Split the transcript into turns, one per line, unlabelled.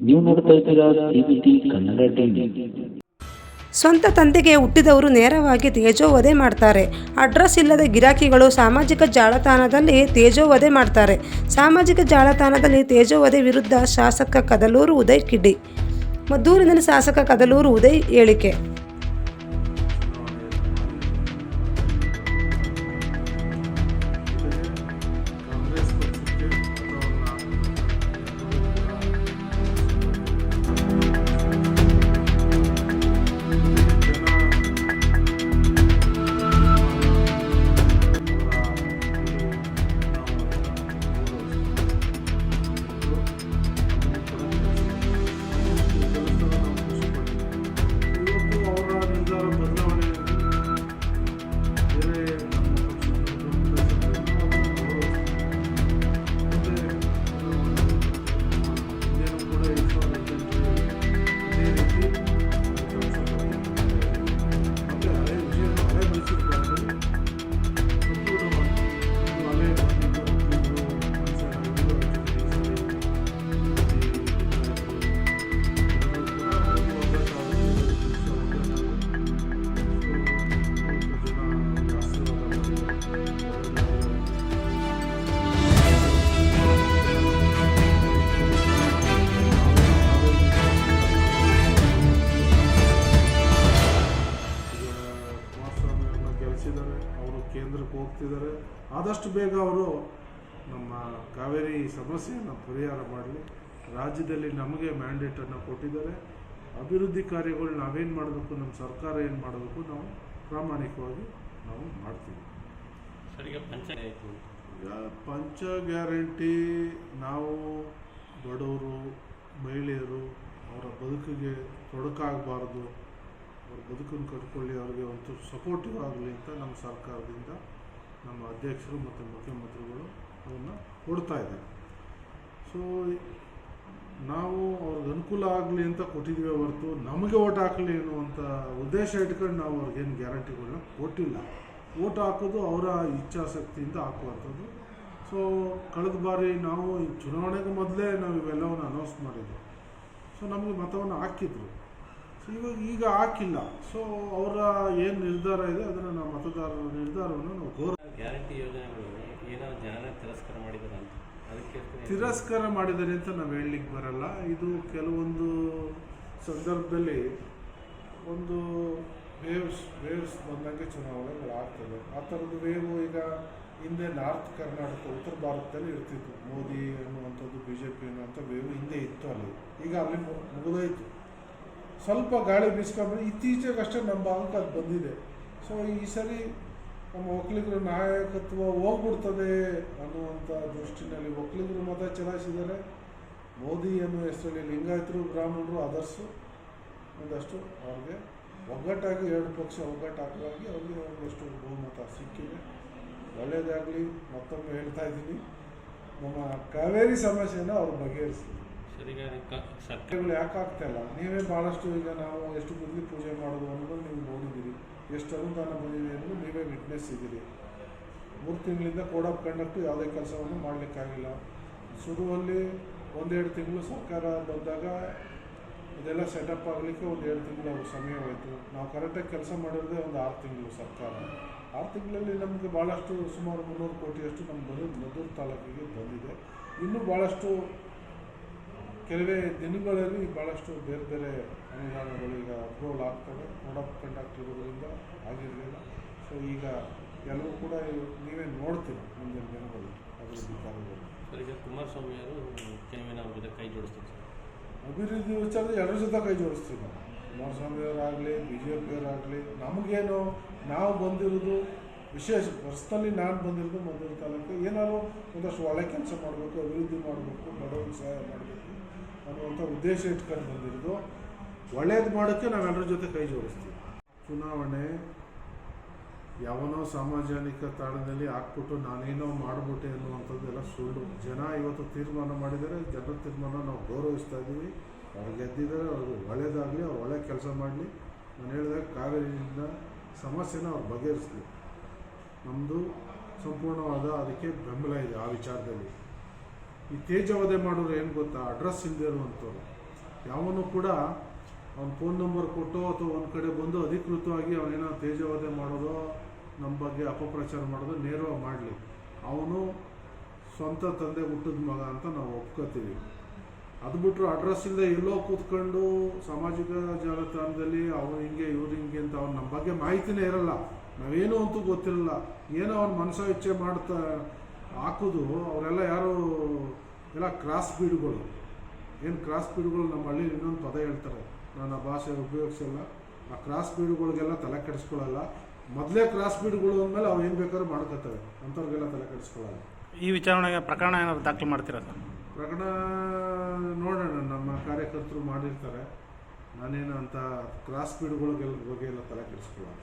ನೀವು ನೋಡ್ತಾ ಇದ್ದೀರಾ CBT ಕನ್ನಡ ಟಿವಿ.
ಸ್ವಂತ ತಂದೆಗೆ ಹುಟ್ಟಿದವರು ನೇರವಾಗಿ ತೇಜೋವಧೆ ಮಾಡ್ತಾರೆ. ಅಡ್ರೆಸ್ ಇಲ್ಲದ ಗಿರಾಕಿಗಳು ಸಾಮಾಜಿಕ ಜಾಲತಾಣದಲ್ಲಿ ತೇಜೋವಧೆ ಮಾಡ್ತಾರೆ. ಸಾಮಾಜಿಕ ಜಾಲತಾಣದಲ್ಲಿ ತೇಜೋವಧೆ ವಿರುದ್ಧ ಶಾಸಕ ಕದಲೂರು ಉದಯ್ ಕಿಡಿ. ಮದ್ದೂರಿನಲ್ಲಿ ಶಾಸಕ ಕದಲೂರು ಉದಯ್ ಹೇಳಿಕೆ.
ಅವರು ಕೇಂದ್ರಕ್ಕೆ ಹೋಗ್ತಿದ್ದಾರೆ. ಆದಷ್ಟು ಬೇಗ ಅವರು ನಮ್ಮ ಕಾವೇರಿ ಸಮಸ್ಯೆಯನ್ನು ಪರಿಹಾರ ಮಾಡಲಿ. ರಾಜ್ಯದಲ್ಲಿ ನಮಗೆ ಮ್ಯಾಂಡೇಟನ್ನು ಕೊಟ್ಟಿದ್ದಾರೆ. ಅಭಿವೃದ್ಧಿ ಕಾರ್ಯಗಳು ನಾವೇನು ಮಾಡಬೇಕು, ನಮ್ಮ ಸರ್ಕಾರ ಏನು ಮಾಡಬೇಕು, ನಾವು ಪ್ರಾಮಾಣಿಕವಾಗಿ ನಾವು ಮಾಡ್ತೀವಿ. ಪಂಚ ಗ್ಯಾರಂಟಿ ನಾವು ಬಡವರು, ಮಹಿಳೆಯರು ಅವರ ಬದುಕಿಗೆ ತೊಡಕಾಗಬಾರ್ದು, ಅವ್ರ ಬದುಕನ್ನು ಕಟ್ಕೊಳ್ಳಿ, ಅವ್ರಿಗೆ ಒಂದು ಸಪೋರ್ಟಿವ್ ಆಗಲಿ ಅಂತ ನಮ್ಮ ಸರ್ಕಾರದಿಂದ ನಮ್ಮ ಅಧ್ಯಕ್ಷರು ಮತ್ತು ಮುಖ್ಯಮಂತ್ರಿಗಳು ಅವನ್ನ ಕೊಡ್ತಾ ಇದ್ದಾರೆ. ಸೊ ನಾವು ಅವ್ರಿಗೆ ಅನುಕೂಲ ಆಗಲಿ ಅಂತ ಕೊಟ್ಟಿದ್ದೀವಿ ಹೊರತು ನಮಗೆ ಓಟ್ ಹಾಕಲಿ ಅನ್ನುವಂಥ ಉದ್ದೇಶ ಇಟ್ಕೊಂಡು ನಾವು ಅವ್ರಿಗೇನು ಗ್ಯಾರಂಟಿಗಳನ್ನ ಕೊಟ್ಟಿಲ್ಲ. ಓಟ್ ಹಾಕೋದು ಅವರ ಇಚ್ಛಾಶಕ್ತಿಯಿಂದ ಹಾಕುವಂಥದ್ದು. ಸೊ ಕಳೆದ ಬಾರಿ ನಾವು ಚುನಾವಣೆಗೆ ಮೊದಲೇ ನಾವು ಇವೆಲ್ಲವನ್ನು ಅನೌನ್ಸ್ ಮಾಡಿದ್ವಿ. ಸೊ ನಮಗೆ ಮತವನ್ನು ಹಾಕಿದ್ರು. ಸೊ ಈಗ ಹಾಕಿಲ್ಲ. ಸೊ ಅವರ ಏನು ನಿರ್ಧಾರ ಇದೆ ಅದನ್ನು ನಾವು ಮತದಾರರ ನಿರ್ಧಾರವನ್ನು ನಾವು
ಗ್ಯಾರಂಟಿ ಯೋಜನೆಗಳು ಏನೋ ಜನರ ತಿರಸ್ಕಾರ ಮಾಡಿದ್ದಾರೆ ಅಂತ, ಅದಕ್ಕೆ
ತಿರಸ್ಕಾರ ಮಾಡಿದ್ದಾರೆ ಅಂತ ನಾವು ಹೇಳಲಿಕ್ಕೆ ಬರಲ್ಲ. ಇದು ಕೆಲವೊಂದು ಸಂದರ್ಭದಲ್ಲಿ ಒಂದು ವೇವ್ಸ್ ಬಂದಂಗೆ ಚುನಾವಣೆಗಳು ಆಗ್ತದೆ. ಆ ಥರದ್ದು ವೇವು ಈಗ ಹಿಂದೆ ನಾರ್ತ್ ಕರ್ನಾಟಕ, ಉತ್ತರ ಭಾರತದಲ್ಲಿ ಇರ್ತಿತ್ತು. ಮೋದಿ ಅನ್ನುವಂಥದ್ದು, BJP ಅನ್ನುವಂಥ ವೇವು ಹಿಂದೆ ಇತ್ತು ಅಲ್ಲಿ. ಈಗ ಅಲ್ಲಿ ಮುಗಿದೋಯ್ತು. ಸ್ವಲ್ಪ ಗಾಳಿ ಬೀಸ್ಕೊಂಡ್ರೆ ಇತ್ತೀಚೆಗಷ್ಟೇ ನಮ್ಮ ಭಾಗಕ್ಕೆ ಅದು ಬಂದಿದೆ. ಸೊ ಈ ಸರಿ ನಮ್ಮ ಒಕ್ಕಲಿಗರ ನಾಯಕತ್ವ ಹೋಗ್ಬಿಡ್ತದೆ ಅನ್ನುವಂಥ ದೃಷ್ಟಿನಲ್ಲಿ ಒಕ್ಕಲಿಗರು ಮತ ಚಲಾಯಿಸಿದ್ದಾರೆ. ಮೋದಿ ಅನ್ನೋ ಹೆಸರಲ್ಲಿ ಲಿಂಗಾಯತರು, ಬ್ರಾಹ್ಮಣರು, ಅದರ್ಸು ಒಂದಷ್ಟು ಅವ್ರಿಗೆ ಒಗ್ಗಟ್ಟಾಗಿ ಎರಡು ಪಕ್ಷ ಒಗ್ಗಟ್ಟಾಗಿ ಅವ್ರಿಗೆ ಒಂದಷ್ಟು ಬಹುಮತ ಸಿಕ್ಕಿದೆ. ಒಳ್ಳೆಯದಾಗಲಿ. ಮತ್ತೊಮ್ಮೆ ಹೇಳ್ತಾ ಇದ್ದೀನಿ, ನಮ್ಮ ಕಾವೇರಿ ಸಮಸ್ಯೆನ ಅವ್ರು ಬಗೆಹರಿಸ್ತೀವಿ. ಸರ್ಕಾರಗಳು ಯಾಕೆ ಆಗ್ತಾ ಇಲ್ಲ? ನೀವೇ ಭಾಳಷ್ಟು ಈಗ ನಾವು ಎಷ್ಟು ಬದಲಿ ಪೂಜೆ ಮಾಡೋದು ಅನ್ನೋದು ನೀವು ನೋಡಿದ್ದೀರಿ. ಎಷ್ಟು ಅನುದಾನ ಬಂದಿದೆ ಅನ್ನೋದು ನೀವೇ ವಿಟ್ನೆಸ್ ಇದ್ದೀರಿ. 3 ತಿಂಗಳಿಂದ ಕೋಡ್ ಆಫ್ ಕಂಡಕ್ಟು ಯಾವುದೇ ಕೆಲಸವನ್ನು ಮಾಡಲಿಕ್ಕಾಗಿಲ್ಲ. ಶುರುವಲ್ಲಿ 1-2 ತಿಂಗಳು ಸರ್ಕಾರ ಬಂದಾಗ ಇದೆಲ್ಲ ಸೆಟಪ್ ಆಗಲಿಕ್ಕೆ 1-2 ತಿಂಗಳು ಸಮಯವಾಯಿತು. ನಾವು ಕರೆಕ್ಟಾಗಿ ಕೆಲಸ ಮಾಡಿರೋದೇ ಒಂದು 6 ತಿಂಗಳು ಸರ್ಕಾರ. 6 ತಿಂಗಳಲ್ಲಿ ನಮಗೆ ಭಾಳಷ್ಟು ಸುಮಾರು 300 ಕೋಟಿಯಷ್ಟು ನಮ್ಮ ಮದ್ದೂರು ತಾಲೂಕಿಗೆ ಬಂದಿದೆ. ಇನ್ನೂ ಭಾಳಷ್ಟು ಕೆಲವೇ ದಿನಗಳಲ್ಲಿ ಭಾಳಷ್ಟು ಬೇರೆ ಬೇರೆ ಅನುದಾನಗಳು ಈಗ ಅಪ್ರೂವಲ್ ಆಗ್ತವೆ. ಕೋಡ್ ಆಫ್ ಕಂಡಕ್ಟ್ ಇರೋದ್ರಿಂದ ಆಗಿರಲಿಲ್ಲ. ಸೊ ಈಗ ಎಲ್ಲವೂ ಕೂಡ ನೀವೇ ನೋಡ್ತೀವಿ ಮುಂದಿನ ದಿನಗಳು ಅಭಿವೃದ್ಧಿ ಕಾರ್ಯಗಳು.
ಸರ್, ಈಗ ಕುಮಾರಸ್ವಾಮಿ ಅವರು ಕೆಲವೇ ಅವ್ರ ಜೊತೆ ಕೈ ಜೋಡಿಸ್ತೀವಿ.
ಅಭಿವೃದ್ಧಿ ವಿಚಾರದಲ್ಲಿ ಎಲ್ಲರ ಜೊತೆ ಕೈ ಜೋಡಿಸ್ತೀವಿ ನಾವು. ಕುಮಾರಸ್ವಾಮಿಯವರಾಗಲಿ, BJP ಅವರಾಗಲಿ, ನಮಗೇನು ನಾವು ಬಂದಿರೋದು ವಿಶೇಷ ಪರ್ಸ್ನಲಿ ನಾನು ಬಂದಿರೋದು ಮದ್ದೂರು ತಾಲೂಕು ಏನಾದ್ರು ಒಂದಷ್ಟು ಒಳ್ಳೆ ಕೆಲಸ ಮಾಡಬೇಕು, ಅಭಿವೃದ್ಧಿ ಮಾಡಬೇಕು, ಬಡವರಿಗೆ ಸಹಾಯ ಮಾಡಬೇಕು ಅನ್ನುವಂಥ ಉದ್ದೇಶ ಇಟ್ಕೊಂಡು ಬಂದಿರೋದು. ಒಳ್ಳೇದು ಮಾಡೋಕ್ಕೆ ನಾವೆಲ್ಲರ ಜೊತೆ ಕೈ ಜೋಡಿಸ್ತೀವಿ. ಚುನಾವಣೆ ಯಾವನೋ ಸಾಮಾಜಿಕ ತಾಣದಲ್ಲಿ ಹಾಕ್ಬಿಟ್ಟು ನಾನೇನೋ ಮಾಡಿಬಿಟ್ಟೆ ಅನ್ನುವಂಥದ್ದೆಲ್ಲ ಸುಳ್ಳು. ಜನ ಇವತ್ತು ತೀರ್ಮಾನ ಮಾಡಿದ್ದಾರೆ. ಜನರ ತೀರ್ಮಾನ ನಾವು ಗೌರವಿಸ್ತಾ ಇದ್ದೀವಿ. ಅವ್ರು ಗೆದ್ದಿದ್ದಾರೆ, ಅವ್ರಿಗೆ ಒಳ್ಳೇದಾಗಲಿ, ಅವ್ರು ಒಳ್ಳೆ ಕೆಲಸ ಮಾಡಲಿ. ನಾನು ಹೇಳಿದಾಗ ಕಾವೇರಿಯಿಂದ ಸಮಸ್ಯೆನ ಅವ್ರು ಬಗೆಹರಿಸ್ಲಿ. ನಮ್ಮದು ಸಂಪೂರ್ಣವಾದ ಅದಕ್ಕೆ ಬೆಂಬಲ ಇದೆ ಆ ವಿಚಾರದಲ್ಲಿ. ಈ ತೇಜವಧೆ ಮಾಡೋರು ಏನು ಗೊತ್ತಾ, ಅಡ್ರೆಸ್ ಇಲ್ಲದೆ ಇರುವಂಥವ್ರು. ಯಾವನು ಕೂಡ ಅವ್ನ ಫೋನ್ ನಂಬರ್ ಕೊಟ್ಟು ಅಥವಾ ಒಂದು ಕಡೆ ಬಂದು ಅಧಿಕೃತವಾಗಿ ಅವನೇನೋ ತೇಜೋವಧೆ ಮಾಡೋದು, ನಮ್ಮ ಬಗ್ಗೆ ಅಪಪ್ರಚಾರ ಮಾಡೋದು ನೇರವಾಗಿ ಮಾಡಲಿ. ಅವನು ಸ್ವಂತ ತಂದೆ ಹುಟ್ಟಿದ ಮಗ ಅಂತ ನಾವು ಒಪ್ಕೋತೀವಿ. ಅದು ಬಿಟ್ಟರು ಅಡ್ರೆಸ್ ಇಲ್ಲದೆ ಎಲ್ಲೋ ಕೂತ್ಕೊಂಡು ಸಾಮಾಜಿಕ ಜಾಲತಾಣದಲ್ಲಿ ಅವ್ರು ಹಿಂಗೆ ಇವ್ರು ಹಿಂಗೆ ಅಂತ ಅವ್ನು ನಮ್ಮ ಬಗ್ಗೆ ಮಾಹಿತಿನೇ ಇರಲ್ಲ, ನಾವೇನು ಅಂತೂ ಗೊತ್ತಿರಲ್ಲ, ಏನೋ ಅವ್ನ ಮನಸ ಇಚ್ಛೆ ಮಾಡ್ತಾ ಹಾಕೋದು. ಅವರೆಲ್ಲ ಯಾರು ಎಲ್ಲ ಕ್ರಾಸ್ ಬೀಡ್ಗಳು. ಏನು ಕ್ರಾಸ್ ಬೀಡ್ಗಳು ನಮ್ಮ ಹಳ್ಳಿಲಿ ಇನ್ನೊಂದು ಪದ ಹೇಳ್ತಾರೆ, ನಾನು ಆ ಭಾಷೆ ಉಪಯೋಗಿಸಲ್ಲ. ಆ ಕ್ರಾಸ್ ಬೀಡ್ಗಳಿಗೆಲ್ಲ ತಲೆ ಕೆಡಿಸ್ಕೊಳ್ಳಲ್ಲ. ಮೊದಲೇ ಕ್ರಾಸ್ ಬೀಡ್ಗಳು ಅಂದಮೇಲೆ ಅವು ಏನು ಬೇಕಾದ್ರೂ ಮಾಡ್ಕೋತವೆ, ಅಂಥವ್ರಿಗೆಲ್ಲ ತಲೆ ಕೆಡಿಸ್ಕೊಳ್ಳಲ್ಲ.
ಈ ವಿಚಾರಣೆಗೆ ಪ್ರಕರಣ ಏನಾದ್ರು ದಾಖಲು ಮಾಡ್ತೀರಾ ಸರ್?
ಪ್ರಕರಣ ನೋಡೋಣ, ನಮ್ಮ ಕಾರ್ಯಕರ್ತರು ಮಾಡಿರ್ತಾರೆ. ನಾನೇನು ಅಂತ ಕ್ರಾಸ್ ಬೀಡ್ಗಳ ಬಗ್ಗೆ ಎಲ್ಲ ತಲೆ ಕೆಡಿಸ್ಕೊಳ್ಳಲ್ಲ.